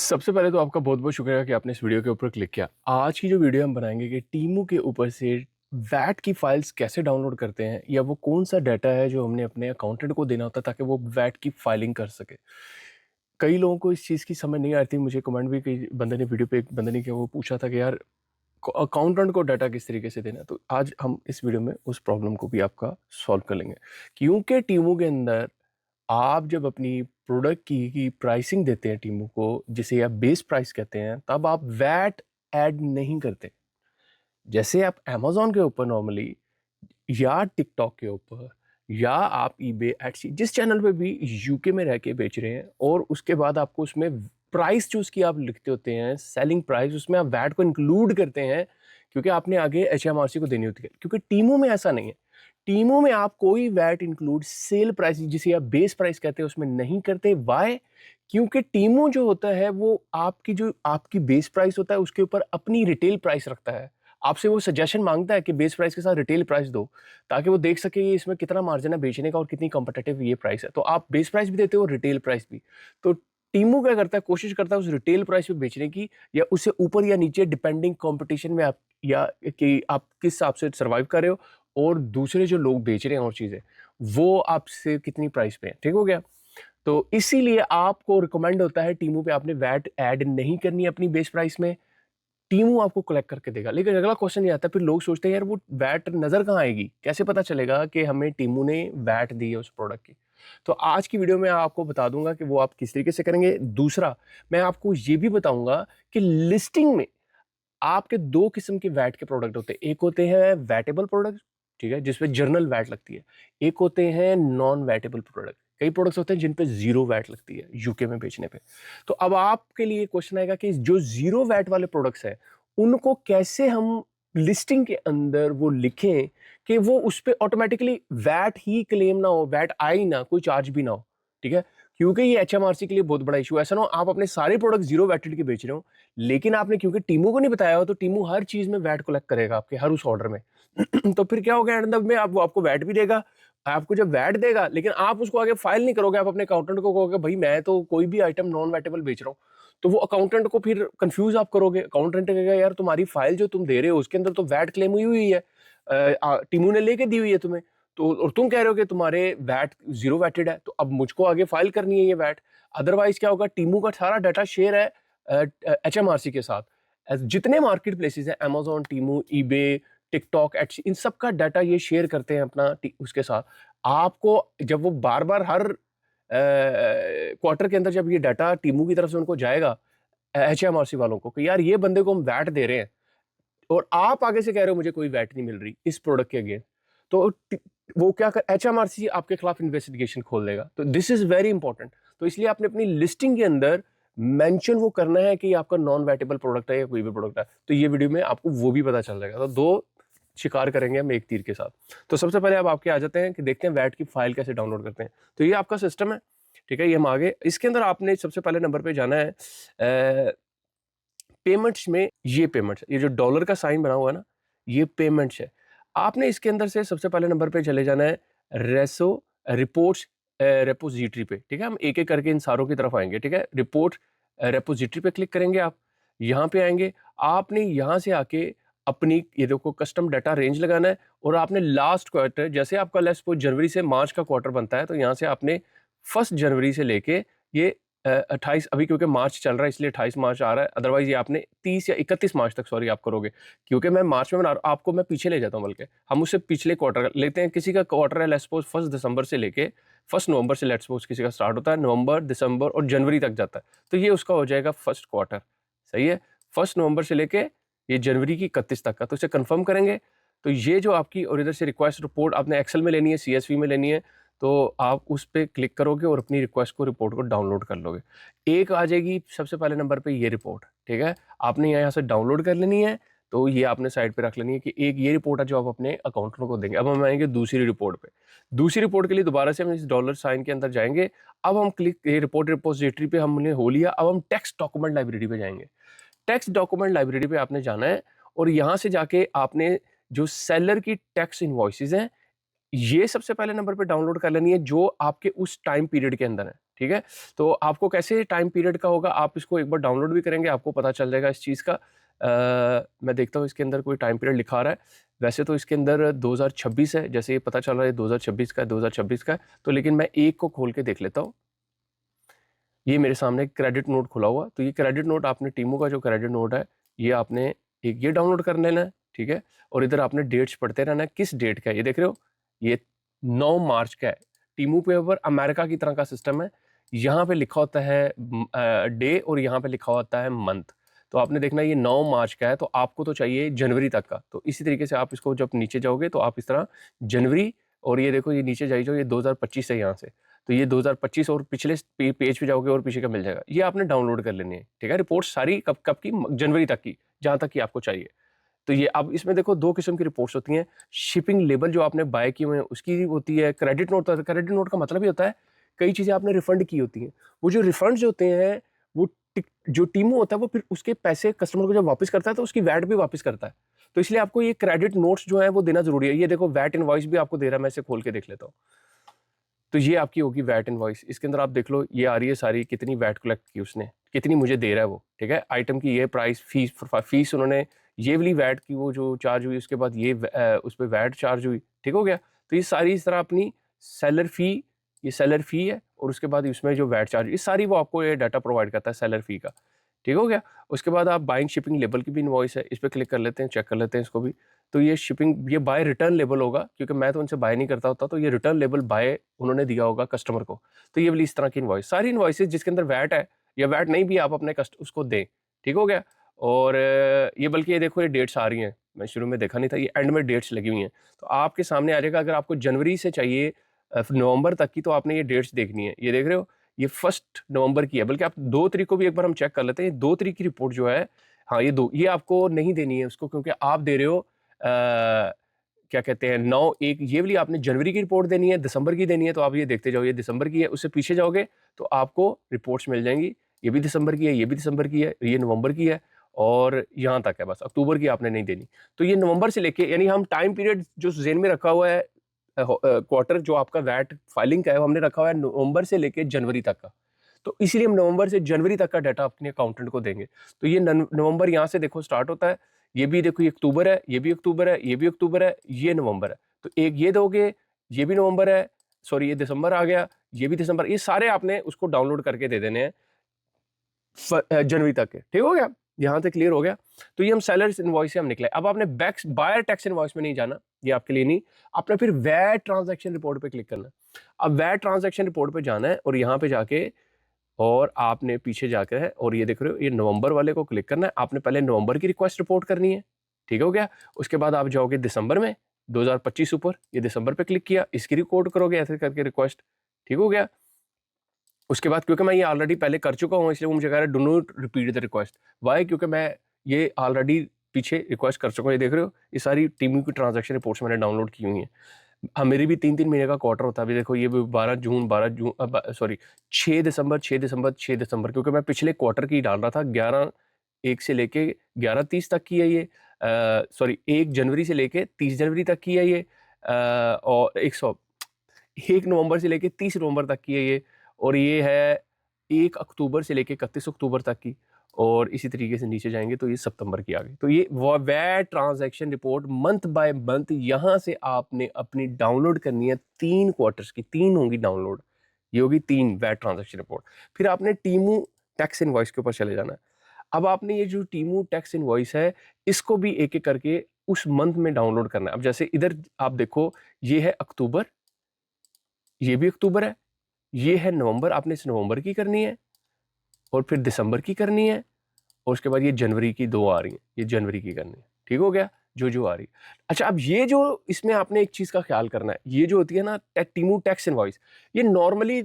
सबसे पहले तो आपका बहुत बहुत शुक्रिया कि आपने इस वीडियो के ऊपर क्लिक किया। आज की जो वीडियो हम बनाएंगे कि टीमू के ऊपर से वैट की फाइल्स कैसे डाउनलोड करते हैं या वो कौन सा डाटा है जो हमने अपने अकाउंटेंट को देना होता है ताकि वो वैट की फाइलिंग कर सके। कई लोगों को इस चीज़ की समझ नहीं आती। मुझे कमेंट भी कई बंदे ने वीडियो पे एक बंदे ने किया, वो पूछा था कि यार अकाउंटेंट को डाटा किस तरीके से देना है। तो आज हम इस वीडियो में उस प्रॉब्लम को भी आपका सॉल्व कर लेंगे, क्योंकि टीमू के अंदर आप जब अपनी प्रोडक्ट की प्राइसिंग देते हैं टीमों को, जिसे आप बेस प्राइस कहते हैं, तब आप वैट ऐड नहीं करते। जैसे आप अमेज़न के ऊपर नॉर्मली या टिकटॉक के ऊपर या आप ईबे एटसी जिस चैनल पे भी यूके में रह के बेच रहे हैं, और उसके बाद आपको उसमें प्राइस जो उसकी आप लिखते होते हैं, सेलिंग प्राइस, उसमें आप वैट को इंक्लूड करते हैं क्योंकि आपने आगे एचएमआरसी को देनी होती है। क्योंकि टीमों में ऐसा नहीं है। टीमों में आप कोई वैट इंक्लूड सेल प्राइस जिसे आप बेस प्राइस कहते हैं उसमें नहीं करते। वाई? क्योंकि टीमों जो होता है वो आपकी बेस प्राइस होता है उसके ऊपर अपनी रिटेल प्राइस रखता है। आपसे वो सजेशन मांगता है कि बेस प्राइस के साथ रिटेल प्राइस दो, ताकि वो देख सके ये इसमें कितना मार्जिन है बेचने का और कितनी कॉम्पिटिटिव ये प्राइस है। तो आप बेस प्राइस भी देते हो, रिटेल प्राइस भी। तो टीमू क्या करता है, कोशिश करता है उस रिटेल प्राइस पे बेचने की, या उससे ऊपर या नीचे डिपेंडिंग कंपटीशन में आप, या कि आप किस हिसाब से सर्वाइव कर रहे हो और दूसरे जो लोग बेच रहे हैं और चीज़ें वो आपसे कितनी प्राइस पे है। ठीक हो गया? तो इसीलिए आपको रिकमेंड होता है टीमू पे आपने वैट ऐड नहीं करनी है अपनी बेस प्राइस में। टीमू आपको कलेक्ट करके देगा। लेकिन अगला क्वेश्चन ये आता है, फिर लोग सोचते हैं यार वो वैट नजर कहाँ आएगी, कैसे पता चलेगा कि हमें टीमू ने वैट दी है उस प्रोडक्ट की। तो आज की वीडियो में आपको बता दूंगा कि वो आप किस तरीके से करेंगे। दूसरा, मैं आपको ये भी बताऊंगा कि लिस्टिंग में आपके दो किस्म के वैट के प्रोडक्ट होते हैं। एक होते हैं वैटेबल प्रोडक्ट, ठीक है, जिसपे जर्नल वैट लगती है। एक होते हैं नॉन वैटेबल प्रोडक्ट। कई प्रोडक्ट्स होते हैं जिन पे जीरो वैट लगती है यूके में बेचने पे। तो अब आपके लिए क्वेश्चन आएगा कि जो जीरो वैट वाले प्रोडक्ट्स हैं उनको कैसे हम लिस्टिंग के अंदर वो लिखें कि वो उस पे ऑटोमेटिकली वैट ही क्लेम ना हो, वैट आए ही ना, कोई चार्ज भी ना हो। ठीक है? क्योंकि ये एचएमआरसी के लिए बहुत बड़ा इशू है। ऐसा ना हो आप अपने सारे प्रोडक्ट जीरो वैटेड के बेच रहे हो, लेकिन आपने क्योंकि टीमू को नहीं बताया हो, तो टीमू हर चीज में वैट कलेक्ट करेगा आपके हर उस ऑर्डर में। तो फिर क्या होगा, एंड में वो आपको वैट भी देगा। आपको जब वैट देगा, लेकिन आप उसको आगे फाइल नहीं करोगे, आप अपने अकाउंटेंट को कहोगे भाई मैं तो कोई भी आइटम नॉन वैटेबल बेच रहा हूँ, तो वो अकाउंटेंट को फिर कंफ्यूज आप करोगे। अकाउंटेंट कहेगा यार तुम्हारी फाइल जो तुम दे रहे हो उसके अंदर तो वैट क्लेम हुई हुई है, टीमू ने लेके दी हुई है तुम्हें, तो और तुम कह रहे हो कि तुम्हारे वैट जीरो वैटेड है, तो अब मुझको आगे फाइल करनी है ये वैट। अदरवाइज क्या होगा, टीमू का सारा डाटा शेयर है एचएमआरसी के साथ। जितने मार्केट प्लेसेस हैं, अमेजोन, टीमू, ईबे, टिकटॉक, एटसी, इन सब का डाटा ये शेयर करते हैं अपना उसके साथ। आपको जब वो बार बार हर क्वार्टर के अंदर जब ये डाटा टीमू की तरफ से उनको जाएगा एचएमआरसी वालों को कि यार ये बंदे को हम वैट दे रहे हैं, और आप आगे से कह रहे हो मुझे कोई वैट नहीं मिल रही इस प्रोडक्ट के अगेंस्ट, तो वो क्या कर, एचएमआरसी आपके खिलाफ इन्वेस्टिगेशन खोल देगा। तो दिस इज वेरी इंपॉर्टेंट। तो इसलिए आपने अपनी लिस्टिंग के अंदर मेंशन वो करना है कि आपका नॉन वैटेबल प्रोडक्ट है या कोई भी प्रोडक्ट है। तो ये वीडियो में आपको वो भी पता चल जाएगा। तो दो शिकार करेंगे हम एक तीर के साथ। तो सबसे पहले आप आपके आ जाते हैं कि देखते हैं वैट की फाइल कैसे डाउनलोड करते हैं। तो ये आपका सिस्टम है, ठीक है, ये हम आगे इसके अंदर आपने सबसे पहले नंबर पे जाना है पेमेंट्स में। ये पेमेंट्स, ये जो डॉलर का साइन बना हुआ है ना, ये पेमेंट्स है। आपने इसके अंदर से सबसे पहले नंबर पे चले जाना है रेसो रिपोर्ट्स रेपोजिटरी पे। ठीक है, हम एक एक करके इन सारों की तरफ आएंगे। ठीक है, रिपोर्ट रेपोजिटरी पे क्लिक करेंगे। आप यहाँ पे आएंगे। आपने यहाँ से आके अपनी ये देखो कस्टम डाटा रेंज लगाना है, और आपने लास्ट क्वार्टर, जैसे आपका लेट्स सपोज जनवरी से मार्च का क्वार्टर बनता है, तो यहाँ से आपने 1 जनवरी से लेके ये 28, अभी क्योंकि मार्च चल रहा है इसलिए 28 मार्च आ रहा है, अदरवाइज ये आपने 30 या 31 मार्च तक सॉरी आप करोगे, क्योंकि मैं मार्च में बना रहा हूं, आपको मैं पीछे ले जाता हूं। बल्कि हम उससे पिछले क्वार्टर लेते हैं। किसी का क्वार्टर है लेट्स सपोज 1 दिसंबर से लेके 1 नवंबर से, लेट्स सपोज किसी का स्टार्ट होता है, नवंबर, दिसंबर और जनवरी तक जाता है, तो ये उसका हो जाएगा फर्स्ट क्वार्टर। सही है, 1 नवंबर से लेके ये जनवरी की 31 तक का। तो इसे कंफर्म करेंगे। तो ये जो आपकी, और इधर से रिक्वेस्ट रिपोर्ट आपने एक्सेल में लेनी है, सीएसवी में लेनी है, तो आप उस पर क्लिक करोगे और अपनी रिक्वेस्ट को, रिपोर्ट को डाउनलोड कर लोगे। एक आ जाएगी सबसे पहले नंबर पे ये रिपोर्ट। ठीक है, आपने यहाँ से डाउनलोड कर लेनी है। तो ये आपने साइड पे रख लेनी है कि एक ये रिपोर्ट है जो आप अपने अकाउंटेंट को देंगे। अब हम आएंगे दूसरी रिपोर्ट पे। दूसरी रिपोर्ट के लिए दोबारा से हम इस डॉलर साइन के अंदर जाएंगे। अब हम क्लिक, ये रिपोर्ट रिपोजिटरी पे हमने हो लिया। अब हम टेक्स्ट डॉक्यूमेंट लाइब्रेरी पे जाएंगे। टेक्स्ट डॉक्यूमेंट लाइब्रेरी पे आपने जाना है, और यहाँ से जाके आपने जो सेलर की टैक्स इनवॉइसेज हैं, ये सबसे पहले नंबर पे डाउनलोड कर लेनी है जो आपके उस टाइम पीरियड के अंदर है। ठीक है। तो आपको कैसे टाइम पीरियड का होगा, आप इसको एक बार डाउनलोड भी करेंगे, आपको पता चल जाएगा इस चीज़ का। मैं देखता हूँ इसके अंदर कोई टाइम पीरियड लिखा रहा है। वैसे तो इसके अंदर 2026 है, जैसे ये पता चल रहा है 2026 का है, 2026 का है। तो लेकिन मैं एक को खोल के देख लेता हूँ। ये मेरे सामने क्रेडिट नोट खुला हुआ, तो ये क्रेडिट नोट आपने टीमू का जो क्रेडिट नोट है ये आपने एक ये डाउनलोड कर लेना है, ठीक है। और इधर आपने डेट्स पढ़ते रहना है, किस डेट का है ये देख रहे हो, ये 9 मार्च का है। टीमू पे ऊपर अमेरिका की तरह का सिस्टम है, यहाँ पे लिखा होता है डे और यहाँ पे लिखा होता है मंथ। तो आपने देखना ये 9 मार्च का है, तो आपको तो चाहिए जनवरी तक का। तो इसी तरीके से आप इसको जब नीचे जाओगे तो आप इस तरह जनवरी, और ये देखो ये नीचे जाई जाओ, ये 2025 है यहाँ से, तो ये 2025 और पिछले पेज पे जाओगे और पीछे का मिल जाएगा। ये आपने डाउनलोड कर लेनी है, ठीक है। रिपोर्ट सारी कब कब की, जनवरी तक की, जहाँ तक की आपको चाहिए। तो ये अब इसमें देखो 2 किस्म की रिपोर्ट्स होती हैं। शिपिंग लेबल जो आपने बाय किए हुए हैं उसकी होती है, क्रेडिट नोट। क्रेडिट नोट का मतलब ही होता है कई चीज़ें आपने रिफंड की होती हैं। वो जो रिफंड्स होते हैं वो जो टीमो होता है वो फिर उसके पैसे कस्टमर को जब वापस करता है तो उसकी वैट भी वापस करता है। तो इसलिए आपको ये क्रेडिट नोट्स जो है वो देना जरूरी है। ये देखो वैट इनवॉइस भी आपको दे रहा है, मैं इसे खोल के देख लेता हूँ। तो ये आपकी होगी वैट इनवॉइस। इसके अंदर आप देख लो ये आ रही है सारी, कितनी वैट कलेक्ट की उसने, कितनी मुझे दे रहा है वो, ठीक है। आइटम की ये प्राइस, फीस उन्होंने ये वाली वैट की वो जो चार्ज हुई, उसके बाद ये उस पर वैट चार्ज हुई, ठीक हो गया। तो ये सारी इस तरह अपनी सेलर फी, ये सेलर फी है, और उसके बाद इसमें जो वैट चार्ज, ये सारी वो आपको ये डाटा प्रोवाइड करता है सेलर फी का, ठीक हो गया। उसके बाद आप बाइंग शिपिंग लेबल की भी इनवॉइस है, इस पर क्लिक कर लेते हैं, चेक कर लेते हैं इसको भी। तो ये शिपिंग, ये बाय रिटर्न लेबल होगा, क्योंकि मैं तो उनसे बाय नहीं करता होता, तो ये रिटर्न लेबल बाय उन्होंने दिया होगा कस्टमर को। तो ये वाली इस तरह की इनवॉइस, सारी इनवॉइसेज जिसके अंदर वैट है या वैट नहीं भी, आप अपने उसको दें, ठीक हो गया। और ये बल्कि ये देखो ये डेट्स आ रही हैं, मैं शुरू में देखा नहीं था, ये एंड में डेट्स लगी हुई हैं। तो आपके सामने आ जाएगा, अगर आपको जनवरी से चाहिए नवंबर तक की, तो आपने ये डेट्स देखनी है। ये देख रहे हो ये 1 नवंबर की है, बल्कि आप 2 तारीख को भी एक बार हम चेक कर लेते हैं। 2 तारीख की रिपोर्ट जो है, हाँ ये आपको नहीं देनी है उसको, क्योंकि आप दे रहे हो क्या कहते हैं 9/1, ये वाली आपने जनवरी की रिपोर्ट देनी है, दिसंबर की देनी है। तो आप ये देखते जाओ, ये दिसंबर की है, उससे पीछे जाओगे तो आपको रिपोर्ट्स मिल जाएंगी, ये भी दिसंबर की है, ये भी दिसंबर की है, ये नवंबर की है, और यहाँ तक है बस। अक्टूबर की आपने नहीं देनी। तो ये नवंबर से लेके, यानी हम टाइम पीरियड जो जेन में रखा हुआ है, क्वार्टर जो आपका वैट फाइलिंग का है, वो हमने रखा हुआ है नवंबर से लेके जनवरी तक का। तो इसीलिए हम नवंबर से जनवरी तक का डाटा अपने अकाउंटेंट को देंगे। तो ये नवंबर यहाँ से देखो स्टार्ट होता है, ये भी देखो ये अक्टूबर है, ये भी अक्टूबर है, ये भी अक्टूबर है, ये नवंबर है। तो एक ये दोगे, ये भी नवंबर है, सॉरी ये दिसंबर आ गया, ये भी दिसंबर, ये सारे आपने उसको डाउनलोड करके दे देने हैं जनवरी तक के, ठीक हो गया। यहाँ से क्लियर हो गया। तो ये हम सेलर्स इनवॉइस से हम निकले। अब आपने बैक्स बायर टैक्स इनवॉइस में नहीं जाना, ये आपके लिए नहीं। आपने फिर वैट ट्रांजैक्शन रिपोर्ट पे क्लिक करना। अब वैट ट्रांजैक्शन रिपोर्ट पे जाना है, और यहाँ पे जाके और आपने पीछे जाकर है, और ये देख रहे हो ये नवंबर वाले को क्लिक करना है। आपने पहले नवंबर की रिक्वेस्ट रिपोर्ट करनी है, ठीक हो गया। उसके बाद आप जाओगे दिसंबर में, 2025 ऊपर, ये दिसंबर पे क्लिक किया, इसकी रिकॉर्ड करोगे ऐसे करके रिक्वेस्ट, ठीक हो गया। उसके बाद क्योंकि मैं ये ऑलरेडी पहले कर चुका हूँ, इसलिए वो मुझे कह रहा है do not repeat the request. Why? क्योंकि मैं ये ऑलरेडी पीछे रिक्वेस्ट कर चुका हूँ। ये देख रहे हो ये सारी टीमों की ट्रांजैक्शन रिपोर्ट्स मैंने डाउनलोड की हुई हैं। हाँ, मेरी भी 3-3 महीने का क्वार्टर होता है। अभी देखो ये 12 जून सॉरी 6 दिसंबर 6 दिसंबर 6 दिसंबर, क्योंकि मैं पिछले क्वार्टर की डाल रहा था। 11/1 से लेके 11/30 तक की है ये, सॉरी 1 जनवरी से लेके 30 जनवरी तक की है ये, और 1 नवंबर से लेके 30 नवंबर तक की है ये, और ये है 1 अक्टूबर से लेके 31 अक्टूबर तक की, और इसी तरीके से नीचे जाएंगे तो ये सितंबर की आ गई। तो ये VAT transaction report month by month यहाँ से आपने अपनी डाउनलोड करनी है। 3 क्वार्टर्स की 3 होंगी डाउनलोड, ये होगी 3 वैट ट्रांजैक्शन रिपोर्ट। फिर आपने टीमू टैक्स इनवॉइस के ऊपर चले जाना है। अब आपने ये जो टीमू टैक्स इनवॉइस है इसको भी एक एक करके उस मंथ में डाउनलोड करना है। अब जैसे इधर आप देखो ये है अक्टूबर, ये भी अक्टूबर है, ये है नवंबर, आपने इस नवंबर की करनी है, और फिर दिसंबर की करनी है, और उसके बाद ये जनवरी की 2 आ रही हैं, ये जनवरी की करनी है, ठीक हो गया, जो आ रही है। अच्छा, अब ये जो इसमें आपने एक चीज़ का ख्याल करना है, ये जो होती है ना टीमू टैक्स इनवॉइस, ये नॉर्मली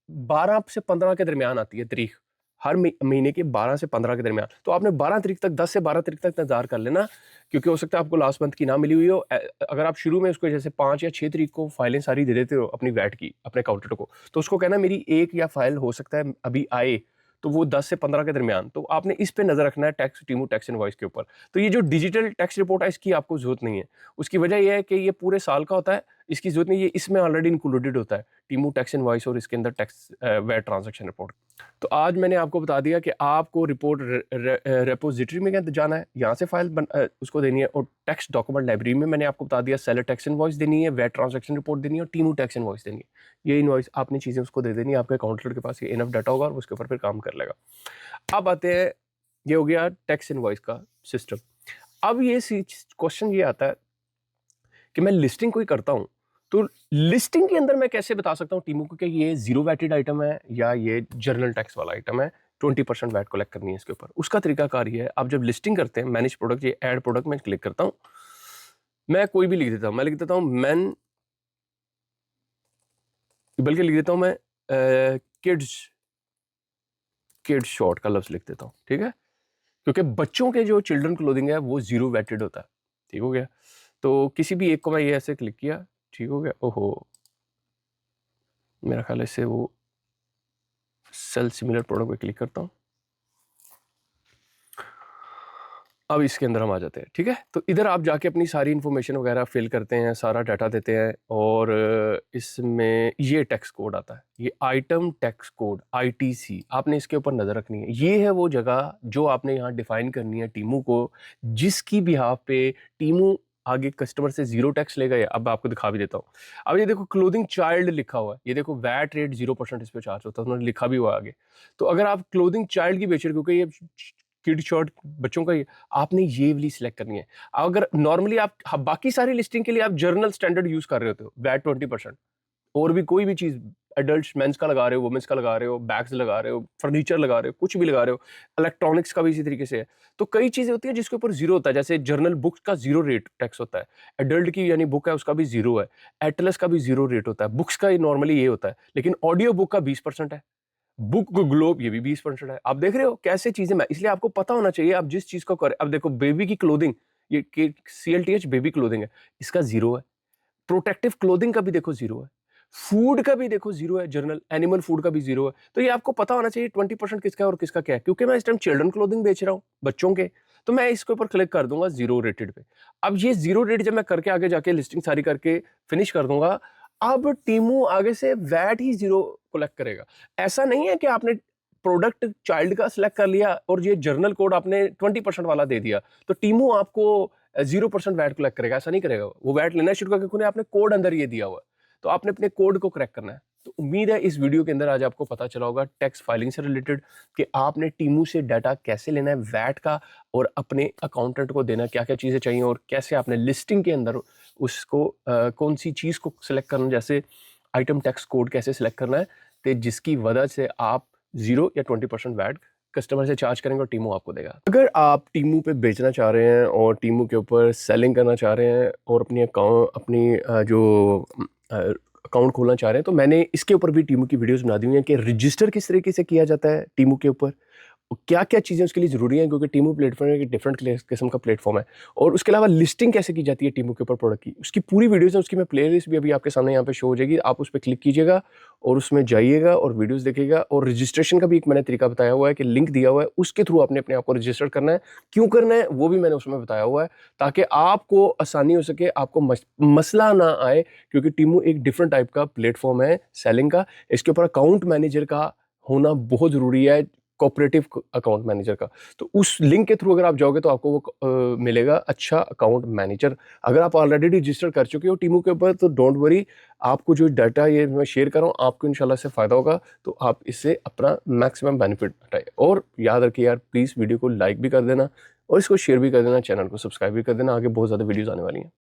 12 से 15 के दरमियान आती है तारीख, हर महीने के 12 से 15 के दरमियान। तो आपने 12 तारीख तक, 10 से 12 तारीख तक इंतजार कर लेना, क्योंकि हो सकता है आपको लास्ट मंथ की ना मिली हुई हो। अगर आप शुरू में उसको जैसे 5 या 6 तारीख को फाइलें सारी दे देते हो अपनी वैट की अपने अकाउंटेंट को, तो उसको कहना मेरी एक या फाइल हो सकता है अभी आए, तो वो 10 से 15 के दरमियान। तो आपने इस पे नजर रखना है टीमू टैक्स इनवॉइस के ऊपर। तो ये जो डिजिटल टैक्स रिपोर्ट है इसकी आपको जरूरत नहीं है। उसकी वजह यह है कि ये पूरे साल का होता है, इसकी ज़रूरत नहीं, ये इसमें ऑलरेडी इंक्लूडेड होता है, टीमू टैक्स इनवॉइस और इसके अंदर टैक्स वैट ट्रांजैक्शन रिपोर्ट। तो आज मैंने आपको बता दिया कि आपको रिपोर्ट रेपोजिटरी में जाना है, यहाँ से फाइल उसको देनी है, और टैक्स डॉक्यूमेंट लाइब्रेरी में मैंने आपको बता दिया सेलर टैक्स इनवॉइस देनी है, वैट ट्रांजैक्शन रिपोर्ट देनी है और टीमू टैक्स इनवॉइस देनी है। ये इनवॉइस आपने चीज़ें उसको दे देनी है, आपके अकाउंटेंट के पास ये इनफ डाटा होगा और उसके ऊपर फिर काम कर लेगा। अब आते हैं, ये हो गया टैक्स इनवॉइस का सिस्टम। अब ये क्वेश्चन ये आता है कि मैं लिस्टिंग कोई करता हूँ, तो लिस्टिंग के अंदर मैं कैसे बता सकता हूँ टीमू को कि ये जीरो वैटेड आइटम है या ये जर्नल टैक्स वाला आइटम है, 20% वैट कलेक्ट करनी है इसके ऊपर। उसका तरीकाकार ये है, आप जब लिस्टिंग करते हैं मैनेज प्रोडक्ट, ये ऐड प्रोडक्ट में क्लिक करता हूँ, मैं कोई भी लिख देता हूँ, मैं लिख देता हूँ मैन, बल्कि लिख देता हूँ मैं किड्स शॉर्ट का लफ्ज लिख देता हूँ, ठीक है, क्योंकि बच्चों के जो चिल्ड्रन क्लोथिंग है वो जीरो वैटेड होता है। ठीक हो गया, तो किसी भी एक को मैं ये ऐसे क्लिक किया, ठीक हो गया। ओहो, मेरा ख्याल है इससे वो सेल सिमिलर प्रोडक्ट पे क्लिक करता हूँ। अब इसके अंदर हम आ जाते हैं, ठीक है। तो इधर आप जाके अपनी सारी इन्फॉर्मेशन वगैरह फिल करते हैं, सारा डाटा देते हैं, और इसमें ये टैक्स कोड आता है, ये आइटम टैक्स कोड ITC, आपने इसके ऊपर नज़र रखनी है। ये है वो जगह जो आपने यहाँ डिफाइन करनी है टीमू को, जिसकी बिहाफ पे टीमू आगे कस्टमर से जीरो टैक्स लेगा। अब मैं आपको दिखा भी देता हूँ। अब ये देखो क्लोथिंग चाइल्ड लिखा हुआ है, ये देखो वैट रेट 0% इस पे चार्ज होता है, उन्होंने लिखा भी हुआ आगे। तो अगर आप क्लोथिंग चाइल्ड की बेच रहे, क्योंकि ये किड शॉर्ट बच्चों का, ये आपने ये वाली सिलेक्ट करनी है। अगर नॉर्मली आप बाकी सारी लिस्टिंग के लिए आप जर्नल स्टैंडर्ड यूज कर रहे होते हो, वैट 20%, और भी कोई भी चीज एडल्ट मेंस का लगा रहे हो, वुमेन्स का लगा रहे हो, बैग्स लगा रहे हो, फर्नीचर लगा रहे हो, कुछ भी लगा रहे हो, इलेक्ट्रॉनिक्स का भी इसी तरीके से है। तो कई चीजें होती हैं जिसके ऊपर जीरो होता है, जैसे जर्नल बुक्स का जीरो रेट टैक्स होता है, एडल्ट की यानी बुक है उसका भी जीरो है, एटलस का भी जीरो रेट होता है, बुक्स का नॉर्मली ये होता है, लेकिन ऑडियो बुक का 20% है, बुक ग्लोब ये भी 20% है। आप देख रहे हो कैसे चीजें, मैं इसलिए आपको पता होना चाहिए आप जिस चीज को करें। अब देखो बेबी की क्लोथिंग, ये CLTH बेबी क्लोथिंग है, इसका जीरो है। प्रोटेक्टिव क्लोथिंग का भी देखो जीरो है, फूड का भी देखो जीरो है, जर्नल एनिमल फूड का भी जीरो है। तो ये आपको पता होना चाहिए 20% किसका है और किसका क्या है, क्योंकि मैं इस टाइम चिल्ड्रन क्लोथिंग बेच रहा हूँ बच्चों के, तो मैं इसके ऊपर क्लिक कर दूंगा जीरो रेटेड पे। अब ये जीरो रेट जब मैं करके आगे जाके लिस्टिंग सारी करके फिनिश कर दूंगा, अब टीमू आगे से वैट ही जीरो कलेक्ट करेगा। ऐसा नहीं है कि आपने प्रोडक्ट चाइल्ड का सिलेक्ट कर लिया और ये जर्नल कोड आपने 20% वाला दे दिया तो टीमू आपको 0% वैट कलेक्ट करेगा, ऐसा नहीं करेगा। वो वैट लेना शुरू करके खुद आपने कोड अंदर ये दिया हुआ है, तो आपने अपने कोड को क्रैक करना है। तो उम्मीद है इस वीडियो के अंदर आज आपको पता चला होगा टैक्स फाइलिंग से रिलेटेड कि आपने टीमू से डाटा कैसे लेना है वैट का, और अपने अकाउंटेंट को देना क्या क्या चीज़ें चाहिए, और कैसे आपने लिस्टिंग के अंदर उसको कौन सी चीज़ को सिलेक्ट करना, जैसे आइटम टैक्स कोड कैसे सिलेक्ट करना है, तो जिसकी वजह से आप 0 या 20% वैट कस्टमर से चार्ज करेंगे और टीमू आपको देगा। अगर आप टीमू पे बेचना चाह रहे हैं और टीमू के ऊपर सेलिंग करना चाह रहे हैं और अपनी जो अकाउंट खोलना चाह रहे हैं, तो मैंने इसके ऊपर भी टीमू की वीडियोस बना दी हुई हैं कि रजिस्टर किस तरीके से किया जाता है टीमू के ऊपर, क्या क्या चीज़ें उसके लिए ज़रूरी हैं, क्योंकि टीमू प्लेटफॉर्म एक डिफरेंट किस्म का प्लेटफॉर्म है। और उसके अलावा लिस्टिंग कैसे की जाती है टीमू के ऊपर प्रोडक्ट की, उसकी पूरी वीडियोस है, उसकी मैं प्लेलिस्ट भी अभी आपके सामने यहाँ पे शो हो जाएगी, आप उस पर क्लिक कीजिएगा और उसमें जाइएगा और वीडियोस देखिएगा। और रजिस्ट्रेशन का भी एक मैंने तरीका बताया हुआ है कि लिंक दिया हुआ है, उसके थ्रू आपने अपने आप को रजिस्टर करना है। क्यों करना है वो भी मैंने उसमें बताया हुआ है, ताकि आपको आसानी हो सके, आपको मसला ना आए, क्योंकि टीमू एक डिफरेंट टाइप का प्लेटफॉर्म है सेलिंग का। इसके ऊपर अकाउंट मैनेजर का होना बहुत ज़रूरी है, कोऑपरेटिव अकाउंट मैनेजर का। तो उस लिंक के थ्रू अगर आप जाओगे तो आपको वो मिलेगा अच्छा अकाउंट मैनेजर। अगर आप ऑलरेडी रजिस्टर कर चुके हो टीमू के ऊपर तो डोंट वरी, आपको जो डाटा ये मैं शेयर कर रहा हूँ आपको इंशाल्लाह से फ़ायदा होगा, तो आप इससे अपना मैक्सिमम बेनिफिट उठाए। और याद रखिए यार, प्लीज़ वीडियो को लाइक भी कर देना और इसको शेयर भी कर देना, चैनल को सब्सक्राइब भी कर देना, आगे बहुत ज़्यादा वीडियोज़ आने वाली हैं।